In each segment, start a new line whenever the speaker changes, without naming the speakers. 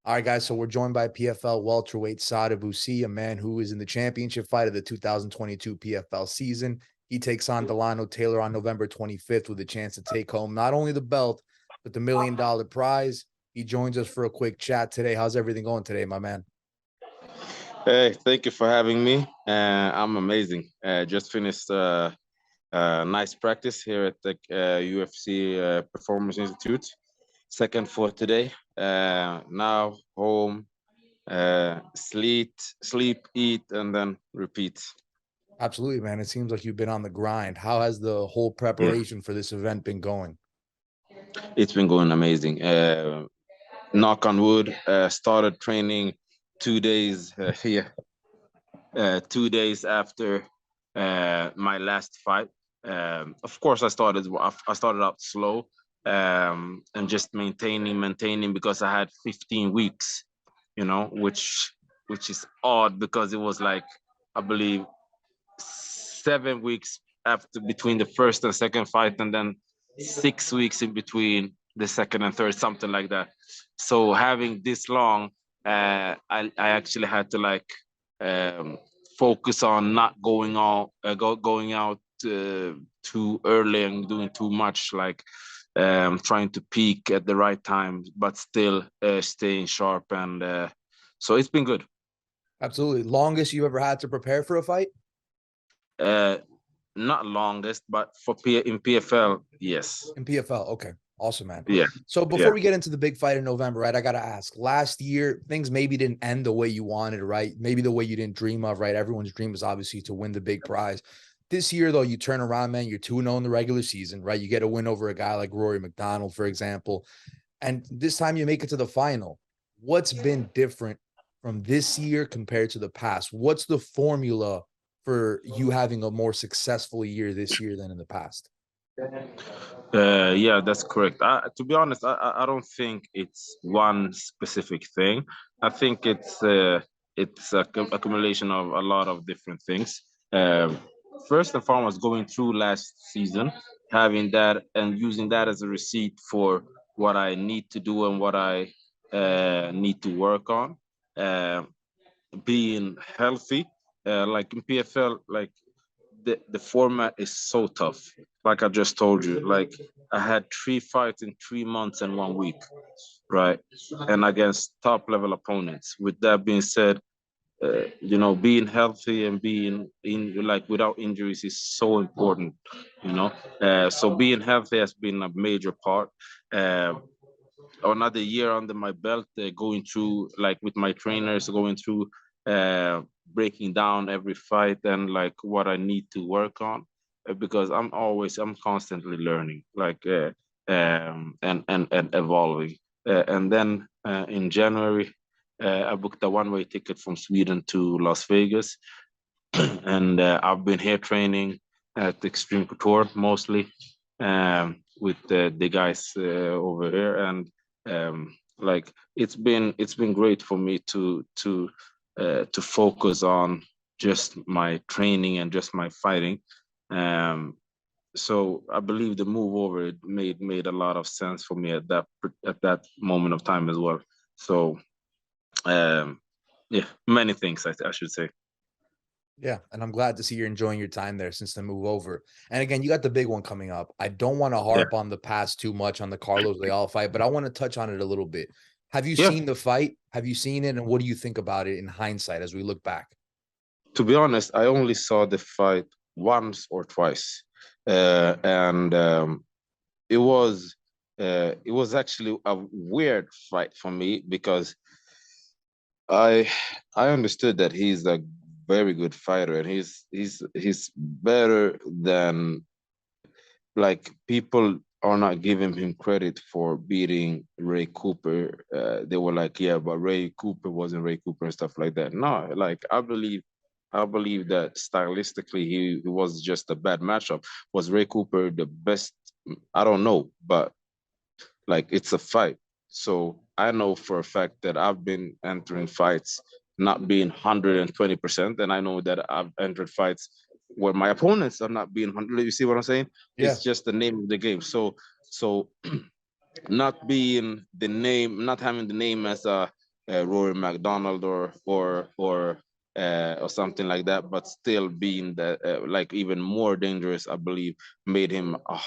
All right, guys, so we're joined by PFL Welterweight Sadibou Sy, a man who is in the championship fight of the 2022 PFL season. He takes on Lionel Taylor on November 25th with a chance to take home not only the belt, but the $1 million prize. He joins us for a quick chat today. How's everything going today, my man?
Hey, thank you for having me. I'm amazing. Just finished nice practice here at the UFC Performance Institute. Second for today. Now home, sleep, eat, and then repeat.
Absolutely, man. It seems like you've been on the grind. How has the whole preparation for this event been going?
It's been going amazing. Knock on wood. Started training 2 days. 2 days after my last fight. Of course, I started out slow and just maintaining because I had 15 weeks, which is odd because it was like, I believe, 7 weeks after between the first and second fight, and then 6 weeks in between the second and third, something like that. So having this long, I actually had to focus on not going out too early and doing too much, trying to peak at the right time, but still staying sharp. And so it's been good.
Absolutely. Longest you ever had to prepare for a fight?
Not longest, but in PFL, yes.
In PFL, okay. Awesome, man.
Yeah.
So before we get into the big fight in November, right, I got to ask, last year, things maybe didn't end the way you wanted, right? Maybe the way you didn't dream of, right? Everyone's dream is obviously to win the big prize. This year, though, you turn around, man, you're 2-0 in the regular season, right? You get a win over a guy like Rory McDonald, for example. And this time you make it to the final. What's been different from this year compared to the past? What's the formula for you having a more successful year this year than in the past?
Yeah, that's correct. To be honest, I don't think it's one specific thing. I think it's a accumulation of a lot of different things. First and foremost, going through last season, having that and using that as a receipt for what I need to do and what I need to work on. Being healthy, like in PFL, like the format is so tough. Like I just told you, like I had 3 fights in 3 months and 1 week, right? And against top level opponents. With that being said, being healthy and being without injuries is so important, so being healthy has been a major part. Another year under my belt, going through, like, with my trainers, going through breaking down every fight and like what I need to work on, because I'm constantly learning, and evolving. And then in January, I booked a one-way ticket from Sweden to Las Vegas, and I've been here training at Extreme Couture mostly, with the guys over here, and like it's been great for me to focus on just my training and just my fighting. So I believe the move over made a lot of sense for me at that moment of time as well. So yeah, many things I should say.
Yeah, and I'm glad to see you're enjoying your time there since the move over. And again, you got the big one coming up. I don't want to harp on the past too much on the Carlos Leal fight, but I want to touch on it a little bit. Have you seen the fight? Have you seen it? And what do you think about it in hindsight as we look back?
To be honest, I only saw the fight once or twice, and it was actually a weird fight for me because I understood that he's a very good fighter, and he's better than, like, people are not giving him credit for beating Ray Cooper. They were like, yeah, but Ray Cooper wasn't Ray Cooper and stuff like that. No, like I believe that stylistically he was just a bad matchup. Was Ray Cooper the best? I don't know, but like it's a fight. So I know for a fact that I've been entering fights not being 120%, and I know that I've entered fights where my opponents are not being 100. You see what I'm saying?
Yeah.
It's just the name of the game. So not being the name, not having the name as a Rory McDonald or something like that, but still being that like even more dangerous, I believe, made him a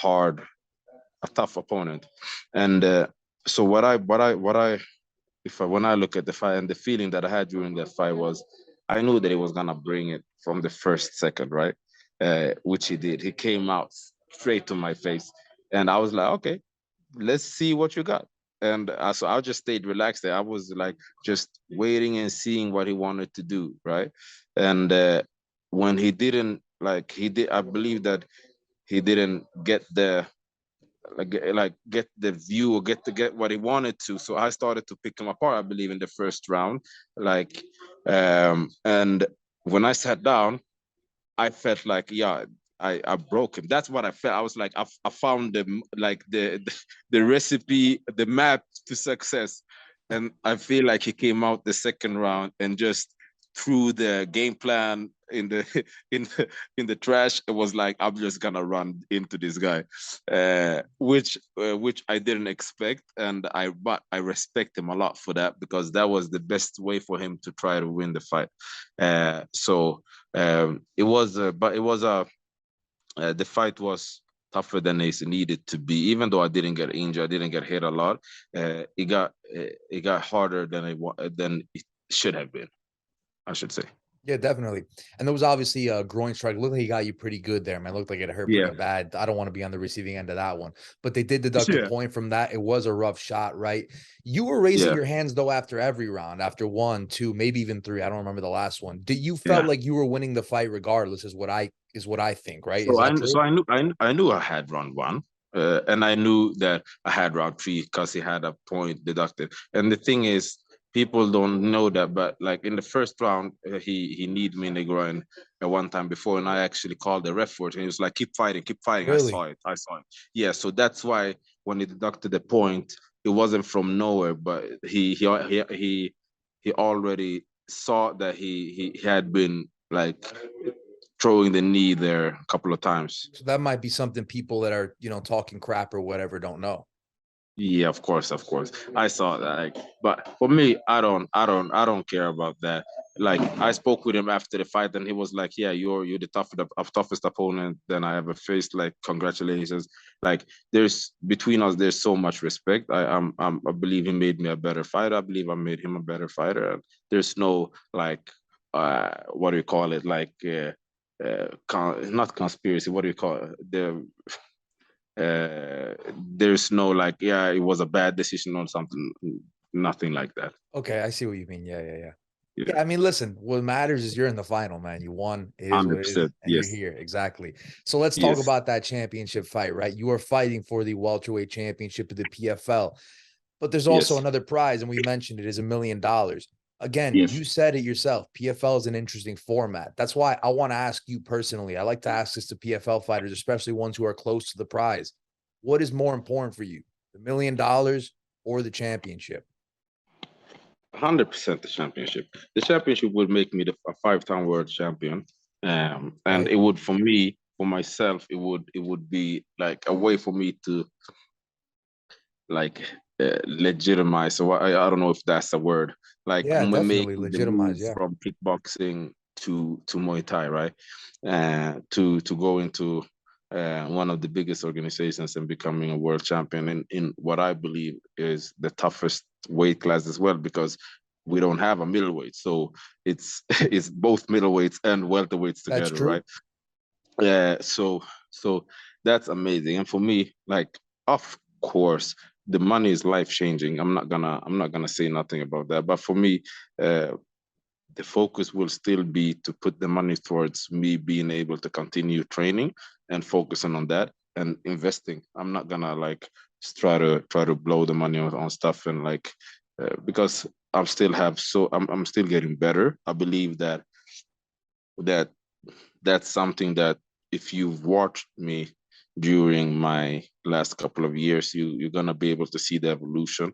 tough opponent. And so when I look at the fight, and the feeling that I had during that fight was, I knew that he was gonna bring it from the first second, right? Which he did. He came out straight to my face, and I was like, okay, let's see what you got. And so I just stayed relaxed there. I was like just waiting and seeing what he wanted to do, right? And when he didn't, like he did, I believe that he didn't get the get the view or get what he wanted to. So I started to pick him apart, I believe, in the first round. Like and when I sat down, I felt like, yeah, I broke him. That's what I felt. I was like, I found the recipe, the map to success. And I feel like he came out the second round and just threw the game plan in the in the trash. It was like, I'm just gonna run into this guy, which I didn't expect, and but I respect him a lot for that, because that was the best way for him to try to win the fight. It was the fight was tougher than it needed to be. Even though I didn't get injured, I didn't get hit a lot. It got harder than it should have been, I should say.
Yeah, definitely. And there was obviously a groin strike. Looked like he got you pretty good there, man. Looked like it hurt
Yeah.
pretty bad. I don't want to be on the receiving end of that one, but they did deduct a
Yeah.
point from that. It was a rough shot, right? You were raising
Yeah.
your hands though after every round, after 1, 2, maybe even 3. I don't remember the last one. Did you felt
Yeah.
like you were winning the fight regardless? Is what I think, right? Is
So
that true?
I knew I had round one, and I knew that I had round three because he had a point deducted. And the thing is, people don't know that, but like in the first round, he kneed me in the groin one time before, and I actually called the ref for it, and he was like, keep fighting, keep fighting.
Really?
I saw it. Yeah, so that's why when he deducted the point, it wasn't from nowhere, but he already saw that he had been like throwing the knee there a couple of times.
So that might be something people that are, talking crap or whatever don't know.
Yeah, of course, of course. I saw that. Like, but for me, I don't care about that. Like, I spoke with him after the fight, and he was like, "Yeah, you're the toughest opponent that I ever faced. Like, congratulations. Like, there's between us, there's so much respect. I believe he made me a better fighter. I believe I made him a better fighter. And there's no like, what do you call it? Like, not conspiracy. What do you call it? There's no like, yeah, it was a bad decision or something. Nothing like that.
Okay, I see what you mean. Yeah.
Yeah.
Yeah, I mean, listen, what matters is you're in the final, man. You won. It is what it is,
100%.
and you're
Yes.
here. Exactly. So let's talk
Yes.
about that championship fight, right? You are fighting for the welterweight championship of the PFL, but there's also
Yes.
another prize, and we mentioned it is $1,000,000. Again,
Yes.
you said it yourself. PFL is an interesting format. That's why I want to ask you personally. I like to ask this to PFL fighters, especially ones who are close to the prize. What is more important for you, the $1,000,000 or the championship?
100% the championship. The championship would make me a five-time world champion. And
Right.
it would, for me, for myself, it would be like a way for me to like legitimize. So I don't know if that's a word. Like
Yeah, definitely
making the
legitimize.
move
Yeah.
from kickboxing to Muay Thai, right? To go into one of the biggest organizations and becoming a world champion in what I believe is the toughest weight class as well, because we don't have a middleweight, so it's it's both middleweights and welterweights
That's
together,
true.
right? Yeah, so that's amazing. And for me, like, of course, the money is life changing. I'm not gonna say nothing about that. But for me, uh, the focus will still be to put the money towards me being able to continue training and focusing on that and investing. I'm not gonna like try to blow the money on stuff and like because I'm still getting better. I believe that that's something that if you've watched me during my last couple of years, you're gonna be able to see the evolution.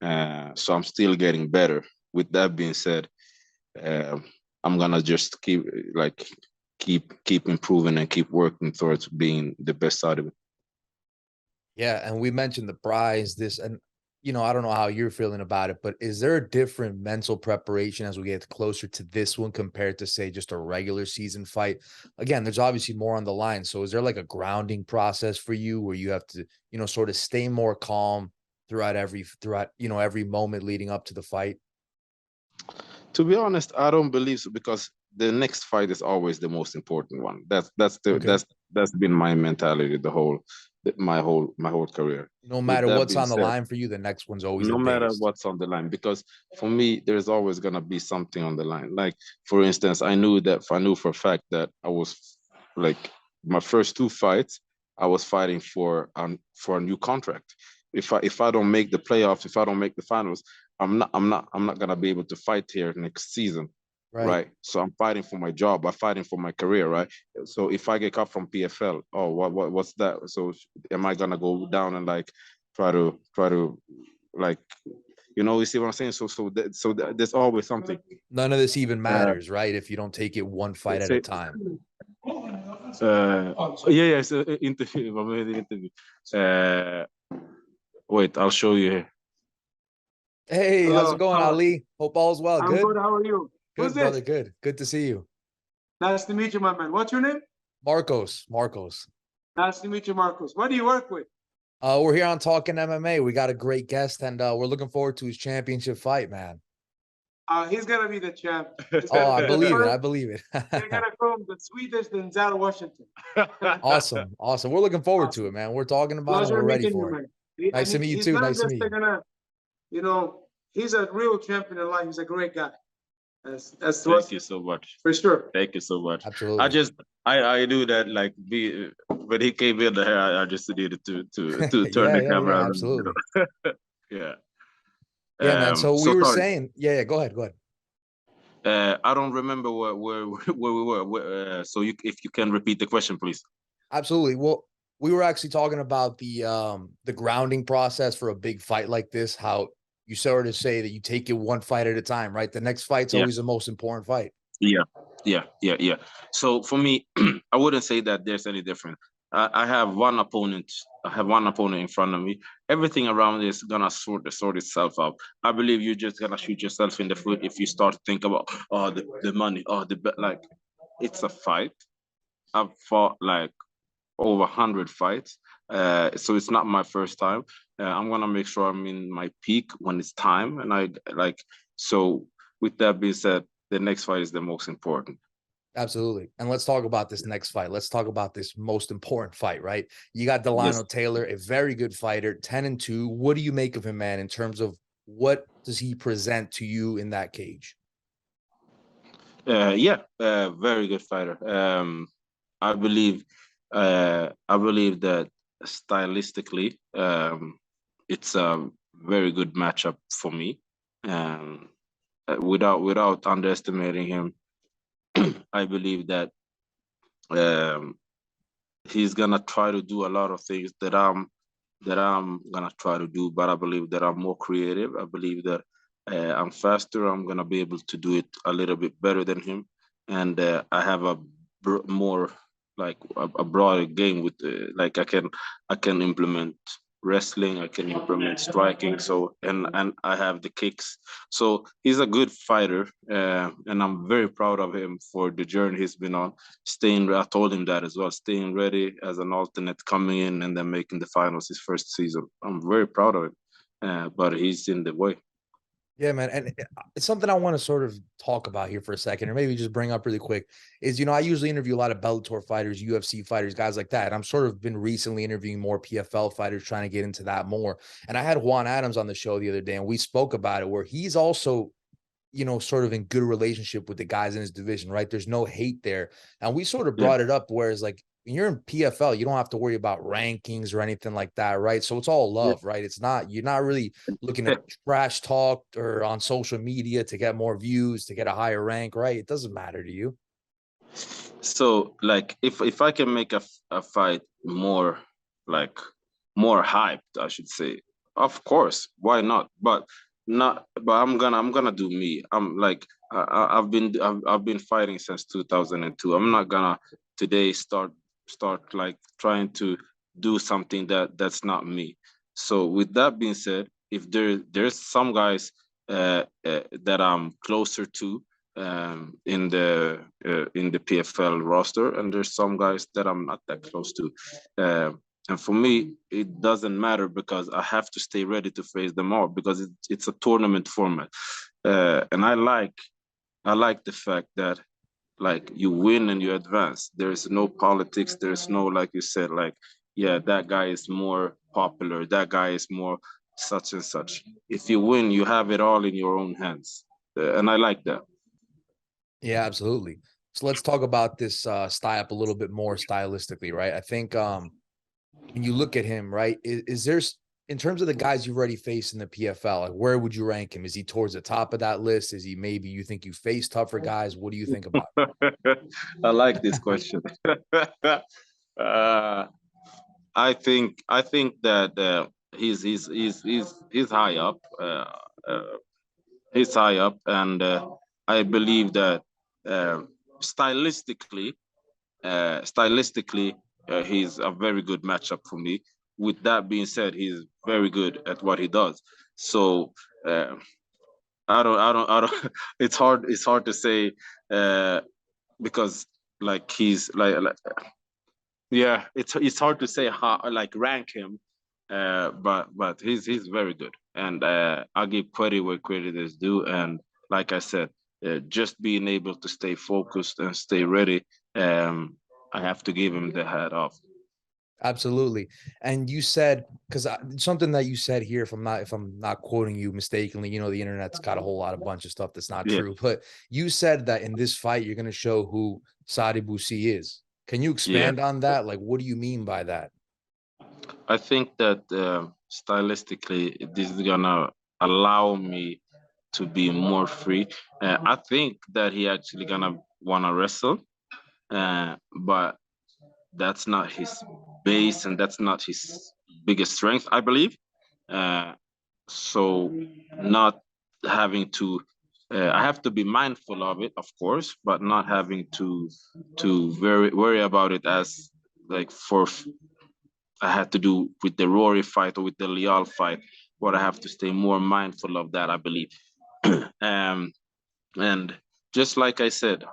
So I'm still getting better. With that being said, uh, I'm gonna just keep improving and keep working towards being the best out of it.
Yeah, and we mentioned the prize, this, and you know, I don't know how you're feeling about it, but is there a different mental preparation as we get closer to this one compared to, say, just a regular season fight? Again, there's obviously more on the line. So is there like a grounding process for you where you have to, you know, sort of stay more calm throughout, you know, every moment leading up to the fight?
To be honest, I don't believe so, because the next fight is always the most important one.
Okay.
That's been my mentality my whole career.
No
With
matter
that
what's
being
on the
said,
line for you, the next one's always the
no matter
biggest.
what's on the line, because for me there's always gonna be something on the line. Like, for instance, I knew for a fact that I was, like, my first two fights, I was fighting for a new contract. If I don't make the playoffs, if I don't make the finals, I'm not gonna be able to fight here next season.
Right.
Right, so I'm fighting for my job, I'm fighting for my career, right? So if I get cut from PFL, oh, what's that? So am I gonna go down and, like, try to like, you see what I'm saying? There's always something.
None of this even
Uh,
matters, right? If you don't take it one fight at a
say,
time.
yeah, it's an interview. I'm in the interview. Uh, Wait, I'll show you here.
Hey, how's
Hello.
it going, Ali? Hope all's well.
I'm
Good?
good. How are you? Who's
Good, brother.
this?
Good. Good to see you.
Nice to meet you, my man. What's your name?
Marcos. Marcos.
Nice to meet you, Marcos. What do you work with?
We're here on Talking MMA. We got a great guest, and we're looking forward to his championship fight, man.
He's gonna be the champ. He's
Oh,
gonna
I
be the
believe it.
first.
I believe it.
They're gonna call him the sweetest in Denzel Washington.
Awesome. Awesome. We're looking forward to it,
Awesome.
man. We're talking about it and
Pleasure
we're ready
meeting you,
for it.
man.
Nice to meet you
He's
too.
not
Nice to
just
meet you.
gonna, he's a real champion in life. He's a great guy. That's
Thank
what
you so much.
for sure.
Thank you so much.
Absolutely.
I knew that, like, when he came in there, I just needed to turn
Yeah,
the
yeah,
camera
yeah.
on.
Absolutely.
Yeah.
Yeah, man. So we
So
were
sorry.
saying, yeah, go ahead. Go ahead.
I don't remember where we were. So if you can repeat the question, please.
Absolutely. Well, we were actually talking about the grounding process for a big fight like this, how you sort of say that you take it one fight at a time, right? The next fight's
Yeah.
always the most important fight.
Yeah. So for me, I wouldn't say that there's any difference. I have one opponent. I have one opponent in front of me. Everything around is gonna sort itself out. I believe you're just gonna shoot yourself in the foot if you start to think about, oh, the money, oh, like, it's a fight. I've fought, like, over 100 fights. So it's not my first time. I'm gonna make sure I'm in my peak when it's time. And so with that being said, the next fight is the most important.
Absolutely. And let's talk about this next fight. Let's talk about this most important fight, right? You got
Yes.
Lionel Taylor, a very good fighter, 10-2. What do you make of him, man, in terms of what does he present to you in that cage?
Yeah, very good fighter. I believe that stylistically, it's a very good matchup for me. Um, without underestimating him, I believe that um, he's gonna try to do a lot of things that I'm gonna try to do, but I believe that I'm more creative. I believe that I'm faster. I'm gonna be able to do it a little bit better than him, and I have a more, like, a broader game with, like, I can implement wrestling. I can implement striking. So and I have the kicks. So he's a good fighter, and I'm very proud of him for the journey he's been on. I told him that as well, staying ready as an alternate, coming in and then making the finals his first season. I'm very proud of him, but he's in the way.
Yeah, man. And it's something I want to sort of talk about here for a second, or maybe just bring up really quick is, you know, I usually interview a lot of Bellator fighters, UFC fighters, guys like that. I'm sort of been recently interviewing more PFL fighters, trying to get into that more. And I had Juan Adams on the show the other day, and we spoke about it, where he's also, you know, sort of in good relationship with the guys in his division, right? There's no hate there. And we sort of
Yeah.
brought it up, whereas like when you're in PFL, you don't have to worry about rankings or anything like that, right? So it's all love, right? It's not, you're not really looking to trash talk or on social media to get more views, to get a higher rank, right? It doesn't matter to you.
So, like, if I can make a fight more, like, more hyped, I should say, of course, why not? But I'm gonna do me. I'm like, I've been fighting since 2002. I'm not gonna today start like trying to do something that's not me. So with that being said, if there's some guys that I'm closer to in the PFL roster, and there's some guys that I'm not that close to. And for me, it doesn't matter because I have to stay ready to face them all because it's a tournament format. And I like the fact that like you win and you advance. There's no politics. There's no, like you said, like, yeah, that guy is more popular. That guy is more such and such. If you win, you have it all in your own hands. And I like that.
Yeah, absolutely. So let's talk about this style up a little bit more stylistically, right? I think when you look at him, right, is there, in terms of the guys you've already faced in the PFL, like where would you rank him? Is he towards the top of that list? Is he, maybe you think you face tougher guys? What do you think about
I like this question. I think that he's high up. He's high up, and I believe that uh, stylistically, he's a very good matchup for me. With that being said, he's very good at what he does. So I don't. It's hard to say because like he's like yeah, it's hard to say how like rank him, but he's very good, and I'll give credit where credit is due. And like I said, just being able to stay focused and stay ready, I have to give him the hat off.
Absolutely. And you said, because something that you said here, if I'm not quoting you mistakenly, you know, the internet's got a whole lot of bunch of stuff that's not
Yeah.
true, but you said that in this fight, you're going to show who Sadibou Sy is. Can you expand on that? Like, what do you mean by that?
I think that stylistically, this is gonna allow me to be more free. I think that he actually gonna wanna wrestle, but that's not his base and that's not his biggest strength, I believe. So not having to, I have to be mindful of it, of course, but not having to worry about it as like for I had to do with the Rory fight or with the Leal fight. What I have to stay more mindful of that, I believe. um, and just like I said,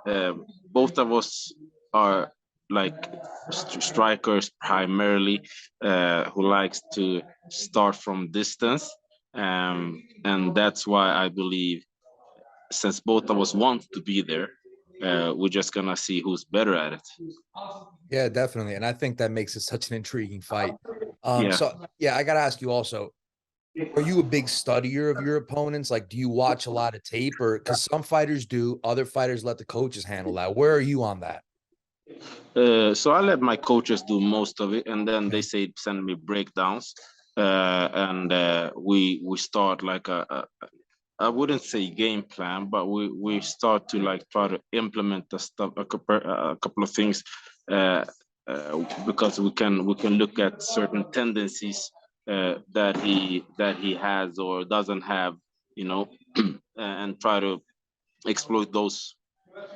both of us are like strikers primarily, who likes to start from distance, and that's why I believe, since both of us want to be there, we're just gonna see who's better at it.
Yeah, definitely. And I think that makes it such an intriguing fight.
Yeah.
So yeah, I gotta ask you also, are you a big studier of your opponents? Like, do you watch a lot of tape, or because some fighters do, other fighters let the coaches handle that? Where are you on that?
So I let my coaches do most of it, and then they say send me breakdowns, and we start like I wouldn't say game plan, but we start to like try to implement the stuff, a couple of things, because we can look at certain tendencies that he has or doesn't have, you know, and try to exploit those.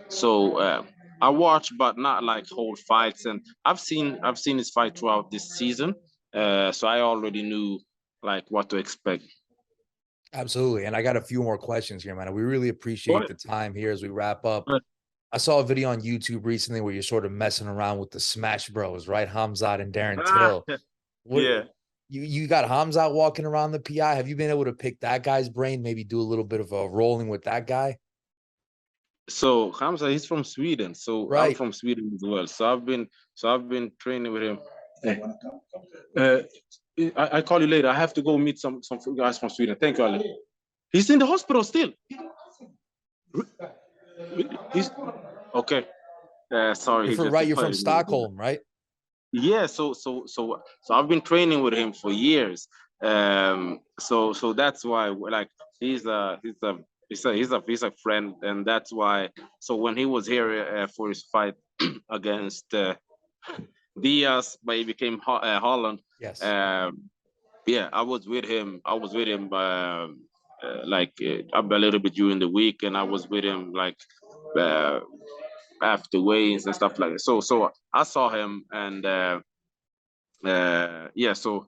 So I watch, but not like whole fights, and I've seen his fight throughout this season, so I already knew like what to expect.
Absolutely. And I got a few more questions here, man. We really appreciate the time here as we wrap up. I saw a video on YouTube recently where you're sort of messing around with the Smash Bros, right? Hamzat and Darren Till.
Yeah.
You got Hamzat walking around the PI. Have you been able to pick that guy's brain? Maybe do a little bit of a rolling with that guy?
So Hamza, he's from Sweden. So
right.
I'm from Sweden as well. So I've been training with him. I call you later. I have to go meet some guys from Sweden. Thank you, Ali. He's in the hospital still. He's okay. Sorry.
You're from Stockholm, right?
Yeah. So I've been training with him for years. So that's why, like, he's a friend, and that's why. So when he was here for his fight against Diaz, but he became Holland.
Yes.
Yeah, I was with him. Like a little bit during the week, and I was with him like after weigh-ins and stuff like that. So I saw him, and yeah. So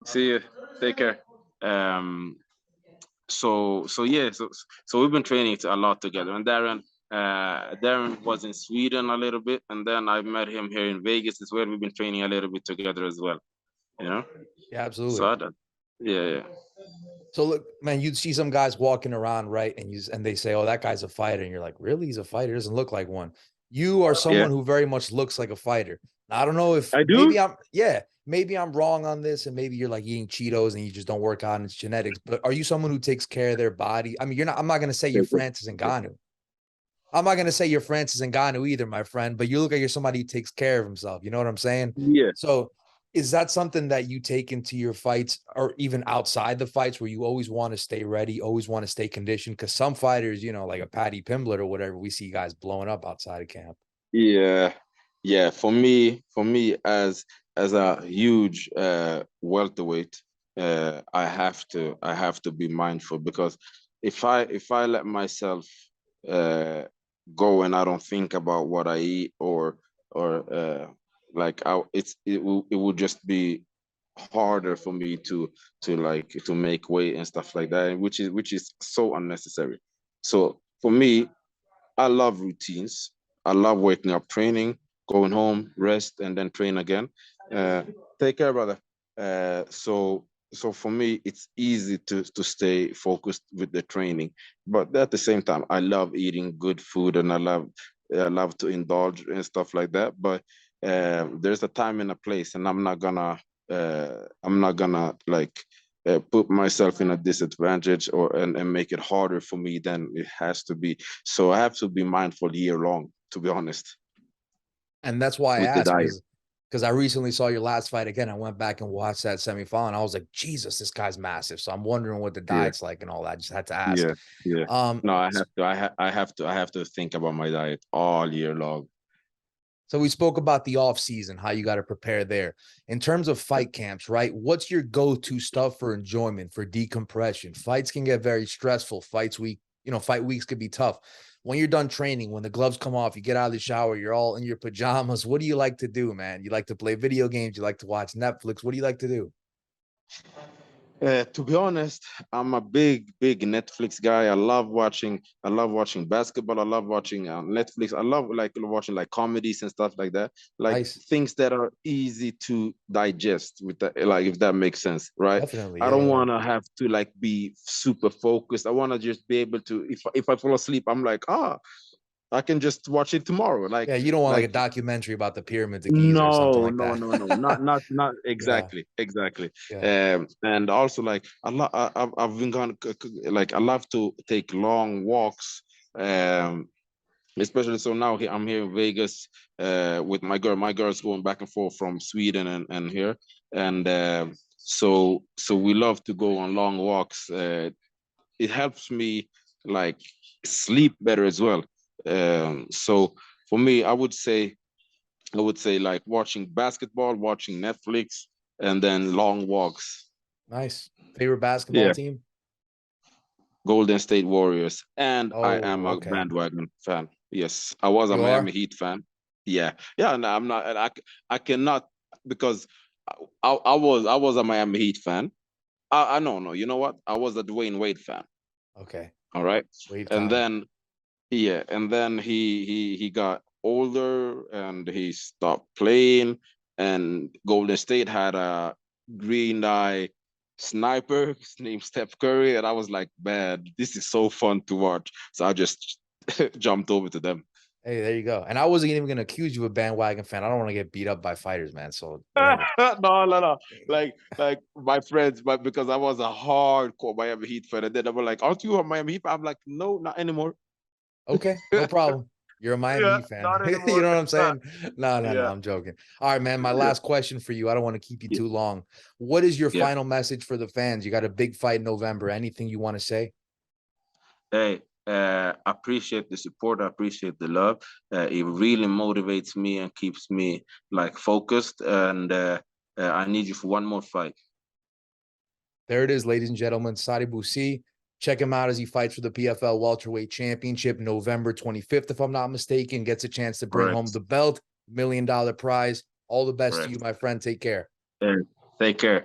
see you. Take care. So yeah, so we've been training a lot together. And Darren was in Sweden a little bit, and then I met him here in Vegas as well. We've been training a little bit together as well, you know.
Yeah, absolutely.
So yeah.
So look, man, you'd see some guys walking around, right? And they say, "Oh, that guy's a fighter," and you're like, "Really? He's a fighter? Doesn't look like one." You are someone who very much looks like a fighter. Now, I don't know if
I do.
Maybe I'm wrong on this, and maybe you're like eating Cheetos and you just don't work out and it's genetics. But are you someone who takes care of their body? I mean, you're not. I'm not going to say you're Francis Ngannou. I'm not going to say you're Francis Ngannou either, my friend. But you look like you're somebody who takes care of himself. You know what I'm saying?
Yeah.
So is that something that you take into your fights or even outside the fights where you always want to stay ready, always want to stay conditioned? Because some fighters, you know, like a Paddy Pimblett or whatever, we see guys blowing up outside of camp.
Yeah. For me, as a huge welterweight, I have to be mindful, because if I let myself go and I don't think about what I eat, or like it will just be harder for me to make weight and stuff like that, which is so unnecessary. So for me, I love routines. I love waking up, training, going home, rest, and then train again. Take care, brother. So for me, it's easy to stay focused with the training, but at the same time, I love eating good food, and I love to indulge and stuff like that. But there's a time and a place, and I'm not gonna like put myself in a disadvantage and make it harder for me than it has to be. So I have to be mindful year long, to be honest.
And that's why I
With the
asked,
diet.
because I recently saw your last fight again. I went back and watched that semifinal, and I was like, Jesus, this guy's massive. So I'm wondering what the diet's like and all that. I just had to ask.
Yeah. No, I have to think about my diet all year long.
So we spoke about the off season, how you got to prepare there. In terms of fight camps, right? What's your go-to stuff for enjoyment, for decompression? Fights can get very stressful. Fight weeks could be tough. When you're done training, when the gloves come off, you get out of the shower, you're all in your pajamas. What do you like to do, man? You like to play video games? You like to watch Netflix? What do you like to do?
To be honest, I'm a big Netflix guy. I love watching basketball. I love watching Netflix. I love watching like comedies and stuff like that. Like
Nice.
things that are easy to digest, with that, like, if that makes sense, right?
Definitely.
I don't want to have to like be super focused. I want to just be able to, if I fall asleep, I'm like, I can just watch it tomorrow.
Yeah, you don't want like a documentary about the pyramids of Giza or something
no,
like
no,
that.
no, no, not exactly,
Yeah.
exactly.
Yeah.
And also like I've been gone, like I love to take long walks, especially so now I'm here in Vegas with my girl. My girl's going back and forth from Sweden and here, and so we love to go on long walks. It helps me like sleep better as well. So for me, I would say like watching basketball, watching Netflix, and then long walks.
Nice. Favorite basketball
Yeah,
team?
Golden State Warriors, and I am
Oh,
a
okay.
bandwagon fan. Yes, I was a
You
Miami
are?
Heat fan. Yeah. No, I'm not. And I cannot, because I was a Miami Heat fan. I no. You know what? I was a Dwayne Wade fan.
Okay.
All right,
Wade
and
County.
then he got older and he stopped playing, and Golden State had a green eye sniper named Steph Curry, and I was like, man, this is so fun to watch. So I just jumped over to them.
Hey, there you go. And I wasn't even gonna accuse you of a bandwagon fan. I don't want to get beat up by fighters, man. So whatever.
No. Like my friends, but because I was a hardcore Miami Heat fan, and then they were like, "Aren't you a Miami Heat fan?" I'm like, "No, not anymore."
Okay, no problem. You're a Miami
Yeah,
Heat fan.
not
You
anymore.
know what I'm saying? No,
Yeah,
I'm joking. All right, man. My
yeah,
last question for you. I don't want to keep you
yeah.
too long. What is your
Yeah.
final message for the fans? You got a big fight in November. Anything you want to say?
Hey, appreciate the support. I appreciate the love. It really motivates me and keeps me like focused. And I need you for one more fight.
There it is, ladies and gentlemen. Sadibou Sy. Check him out as he fights for the PFL Welterweight Championship November 25th, if I'm not mistaken. Gets a chance to bring home
Correct.
the belt, $1 million prize. All the best to you,
Correct.
my friend. Take care.
Take care.